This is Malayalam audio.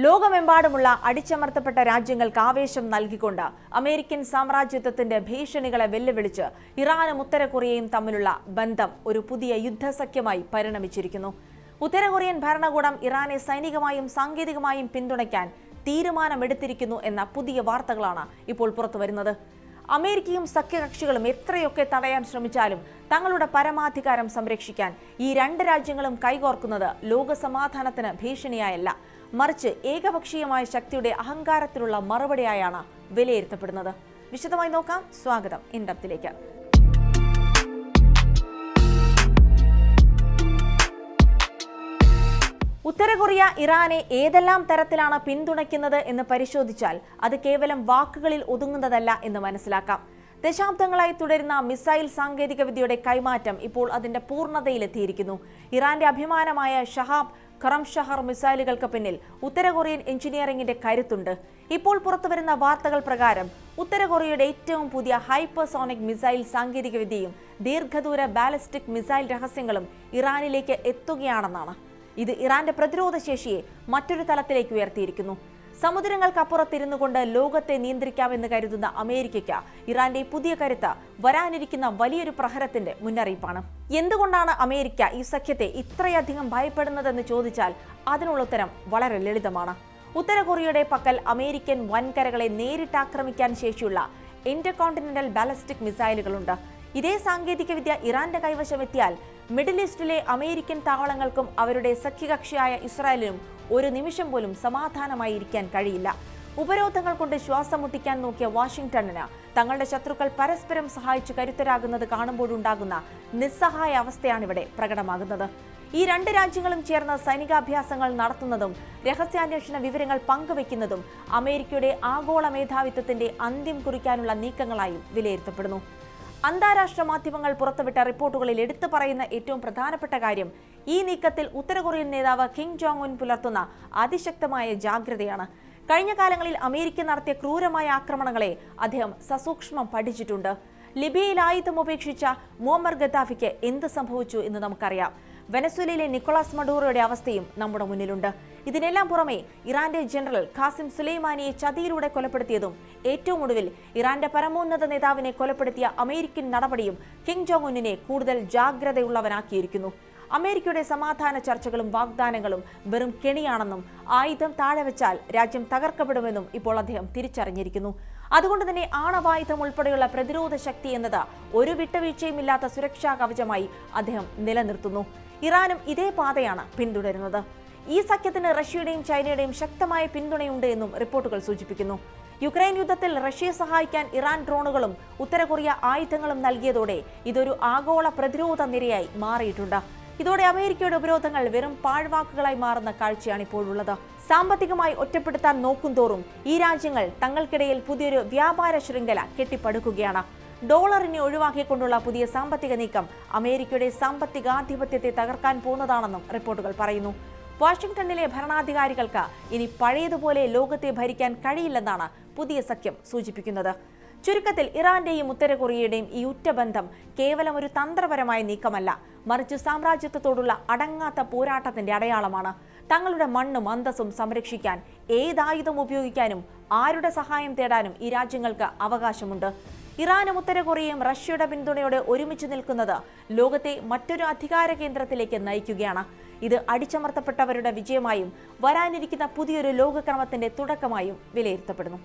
ലോകമെമ്പാടുമുള്ള അടിച്ചമർത്തപ്പെട്ട രാജ്യങ്ങൾക്ക് ആവേശം നൽകിക്കൊണ്ട് അമേരിക്കൻ സാമ്രാജ്യത്വത്തിന്റെ ഭീഷണികളെ വെല്ലുവിളിച്ച് ഇറാനും ഉത്തര കൊറിയയും തമ്മിലുള്ള ബന്ധം ഒരു പുതിയ യുദ്ധസഖ്യമായി പരിണമിച്ചിരിക്കുന്നു. ഉത്തര കൊറിയൻ ഭരണകൂടം ഇറാനെ സൈനികമായും സാങ്കേതികമായും പിന്തുണയ്ക്കാൻ തീരുമാനമെടുത്തിരിക്കുന്നു എന്ന പുതിയ വാർത്തകളാണ് ഇപ്പോൾ പുറത്തുവരുന്നത്. അമേരിക്കയും സഖ്യകക്ഷികളും എത്രയൊക്കെ തടയാൻ ശ്രമിച്ചാലും തങ്ങളുടെ പരമാധികാരം സംരക്ഷിക്കാൻ ഈ രണ്ട് രാജ്യങ്ങളും കൈകോർക്കുന്നത് ലോകസമാധാനത്തിന് ഭീഷണിയായല്ല, മറിച്ച് ഏകപക്ഷീയമായ ശക്തിയുടെ അഹങ്കാരത്തിലുള്ള മറുപടിയായാണ് വിലയിരുത്തപ്പെടുന്നത്. വിശദമായി നോക്കാം. സ്വാഗതം ഇൻഡെപ്തിലേക്ക്. ഉത്തര കൊറിയ ഇറാനെ ഏതെല്ലാം തരത്തിലാണ് പിന്തുണയ്ക്കുന്നത് എന്ന് പരിശോധിച്ചാൽ അത് കേവലം വാക്കുകളിൽ ഒതുങ്ങുന്നതല്ല എന്ന് മനസ്സിലാക്കാം. ദശാബ്ദങ്ങളായി തുടരുന്ന മിസൈൽ സാങ്കേതികവിദ്യയുടെ കൈമാറ്റം ഇപ്പോൾ അതിന്റെ പൂർണ്ണതയിലെത്തിയിരിക്കുന്നു. ഇറാന്റെ അഭിമാനമായ ഷഹാബ് ഖറംഷഹർ മിസൈലുകൾക്ക് പിന്നിൽ ഉത്തര കൊറിയൻ എഞ്ചിനീയറിംഗിന്റെ കരുത്തുണ്ട്. ഇപ്പോൾ പുറത്തുവരുന്ന വാർത്തകൾ പ്രകാരം ഉത്തര കൊറിയയുടെ ഏറ്റവും പുതിയ ഹൈപ്പർസോണിക് മിസൈൽ സാങ്കേതികവിദ്യയും ദീർഘദൂര ബാലിസ്റ്റിക് മിസൈൽ രഹസ്യങ്ങളും ഇറാനിലേക്ക് എത്തുകയാണെന്നാണ്. ഇത് ഇറാന്റെ പ്രതിരോധ ശേഷിയെ മറ്റൊരു തലത്തിലേക്ക് ഉയർത്തിയിരിക്കുന്നു. സമുദ്രങ്ങൾക്കപ്പുറത്തിരുന്നു കൊണ്ട് ലോകത്തെ നിയന്ത്രിക്കാമെന്ന് കരുതുന്ന അമേരിക്കയ്ക്ക് ഇറാന്റെ പുതിയ കരുത്ത് വരാനിരിക്കുന്ന വലിയൊരു പ്രഹരത്തിന്റെ മുന്നറിയിപ്പാണ്. എന്തുകൊണ്ടാണ് അമേരിക്ക ഈ സഖ്യത്തെ ഇത്രയധികം ഭയപ്പെടുന്നതെന്ന് ചോദിച്ചാൽ അതിനുള്ള ഉത്തരം വളരെ ലളിതമാണ്. ഉത്തര കൊറിയയുടെ പക്കൽ അമേരിക്കൻ വൻകരകളെ നേരിട്ട് ആക്രമിക്കാൻ ശേഷിയുള്ള ഇന്റർകോണ്ടിനെന്റൽ ബാലിസ്റ്റിക് മിസൈലുകളുണ്ട്. ഇതേ സാങ്കേതികവിദ്യ ഇറാന്റെ കൈവശമെത്തിയാൽ മിഡിൽ ഈസ്റ്റിലെ അമേരിക്കൻ താവളങ്ങൾക്കും അവരുടെ സഖ്യകക്ഷിയായ ഇസ്രായേലിനും ഒരു നിമിഷം പോലും സമാധാനമായി ഇരിക്കാൻ കഴിയില്ല. ഉപരോധങ്ങൾ കൊണ്ട് ശ്വാസം മുട്ടിക്കാൻ നോക്കിയ വാഷിംഗ്ടണിന് തങ്ങളുടെ ശത്രുക്കൾ പരസ്പരം സഹായിച്ച് കരുത്തരാകുന്നത് കാണുമ്പോഴുണ്ടാകുന്ന നിസ്സഹായ അവസ്ഥയാണിവിടെ പ്രകടമാകുന്നത്. ഈ രണ്ട് രാജ്യങ്ങളും ചേർന്ന് സൈനികാഭ്യാസങ്ങൾ നടത്തുന്നതും രഹസ്യാന്വേഷണ വിവരങ്ങൾ പങ്കുവെക്കുന്നതും അമേരിക്കയുടെ ആഗോള മേധാവിത്വത്തിന്റെ അന്ത്യം കുറിക്കാനുള്ള നീക്കങ്ങളായും വിലയിരുത്തപ്പെടുന്നു. അന്താരാഷ്ട്ര മാധ്യമങ്ങൾ പുറത്തുവിട്ട റിപ്പോർട്ടുകളിൽ എടുത്തു പറയുന്ന ഏറ്റവും പ്രധാനപ്പെട്ട കാര്യം ഈ നീക്കത്തിൽ ഉത്തര കൊറിയൻ നേതാവ് കിം ജോങ് ഉൻ പുലർത്തുന്ന അതിശക്തമായ ജാഗ്രതയാണ്. കഴിഞ്ഞ കാലങ്ങളിൽ അമേരിക്ക നടത്തിയ ക്രൂരമായ ആക്രമണങ്ങളെ അദ്ദേഹം സസൂക്ഷ്മം പഠിച്ചിട്ടുണ്ട്. ലിബിയയിൽ ആയുധം ഉപേക്ഷിച്ച മുഅമ്മർ ഗദ്ദാഫിക്ക് എന്ത് സംഭവിച്ചു എന്ന് നമുക്കറിയാം. വെനസ്വേലയിലെ നിക്കോളാസ് മഡൂറോയുടെ അവസ്ഥയും നമ്മുടെ മുന്നിലുണ്ട്. ഇതിനെല്ലാം പുറമെ ഇറാന്റെ ജനറൽ ഖാസിം സുലൈമാനിയെ ചതിയിലൂടെ കൊലപ്പെടുത്തിയതും ഏറ്റവും ഒടുവിൽ ഇറാന്റെ പരമോന്നത നേതാവിനെ കൊലപ്പെടുത്തിയ അമേരിക്കൻ നടപടിയും കിം ജോങ് ഉന്നിനെ കൂടുതൽ ജാഗ്രതയുള്ളവനാക്കിയിരിക്കുന്നു. അമേരിക്കയുടെ സമാധാന ചർച്ചകളും വാഗ്ദാനങ്ങളും വെറും കെണിയാണെന്നും ആയുധം താഴെ വെച്ചാൽ രാജ്യം തകർക്കപ്പെടുമെന്നും ഇപ്പോൾ അദ്ദേഹം തിരിച്ചറിഞ്ഞിരിക്കുന്നു. അതുകൊണ്ട് തന്നെ ആണവായുധം ഉൾപ്പെടെയുള്ള പ്രതിരോധ ശക്തി എന്നത് ഒരു വിട്ടുവീഴ്ചയുമില്ലാത്ത സുരക്ഷാ കവചമായി അദ്ദേഹം നിലനിർത്തുന്നു. ഇറാനും ഇതേ പാതയാണ് പിന്തുടരുന്നത്. ഈ സഖ്യത്തിന് റഷ്യയുടെയും ചൈനയുടെയും ശക്തമായ പിന്തുണയുണ്ട് എന്നും റിപ്പോർട്ടുകൾ സൂചിപ്പിക്കുന്നു. യുക്രൈൻ യുദ്ധത്തിൽ റഷ്യയെ സഹായിക്കാൻ ഇറാൻ ഡ്രോണുകളും ഉത്തര കൊറിയ ആയുധങ്ങളും നൽകിയതോടെ ഇതൊരു ആഗോള പ്രതിരോധ നിരയായി മാറിയിട്ടുണ്ട്. ഇതോടെ അമേരിക്കയുടെ ഉപരോധങ്ങൾ വെറും പാഴ്വാക്കുകളായി മാറുന്ന കാഴ്ചയാണ് ഇപ്പോഴുള്ളത്. സാമ്പത്തികമായി ഒറ്റപ്പെടുത്താൻ നോക്കുംതോറും ഈ രാജ്യങ്ങൾ തങ്ങൾക്കിടയിൽ പുതിയൊരു വ്യാപാര ശൃംഖല കെട്ടിപ്പടുക്കുകയാണ്. ഡോളറിനെ ഒഴിവാക്കിക്കൊണ്ടുള്ള പുതിയ സാമ്പത്തിക നീക്കം അമേരിക്കയുടെ സാമ്പത്തികാധിപത്യത്തെ തകർക്കാൻ പോകുന്നതാണെന്നും റിപ്പോർട്ടുകൾ പറയുന്നു. വാഷിംഗ്ടണിലെ ഭരണാധികാരികൾക്ക് ഇനി പഴയതുപോലെ ലോകത്തെ ഭരിക്കാൻ കഴിയില്ലെന്നാണ് പുതിയ സഖ്യം സൂചിപ്പിക്കുന്നത്. ചുരുക്കത്തിൽ ഇറാന്റെയും ഉത്തര കൊറിയയുടെയും ഈ ഉറ്റബന്ധം കേവലം ഒരു തന്ത്രപരമായ നീക്കമല്ല, മറിച്ച് സാമ്രാജ്യത്വത്തോടുള്ള അടങ്ങാത്ത പോരാട്ടത്തിന്റെ അടയാളമാണ്. തങ്ങളുടെ മണ്ണും അന്തസ്സും സംരക്ഷിക്കാൻ ഏതായുധം ഉപയോഗിക്കാനും ആരുടെ സഹായം തേടാനും ഈ രാജ്യങ്ങൾക്ക് അവകാശമുണ്ട്. ഇറാനും ഉത്തര കൊറിയയും റഷ്യയുടെ പിന്തുണയോടെ ഒരുമിച്ച് നിൽക്കുന്നത് ലോകത്തെ മറ്റൊരു അധികാര കേന്ദ്രത്തിലേക്ക് നയിക്കുകയാണ്. ഇത് അടിച്ചമർത്തപ്പെട്ടവരുടെ വിജയമായും വരാനിരിക്കുന്ന പുതിയൊരു ലോകക്രമത്തിന്റെ തുടക്കമായും വിലയിരുത്തപ്പെടുന്നു.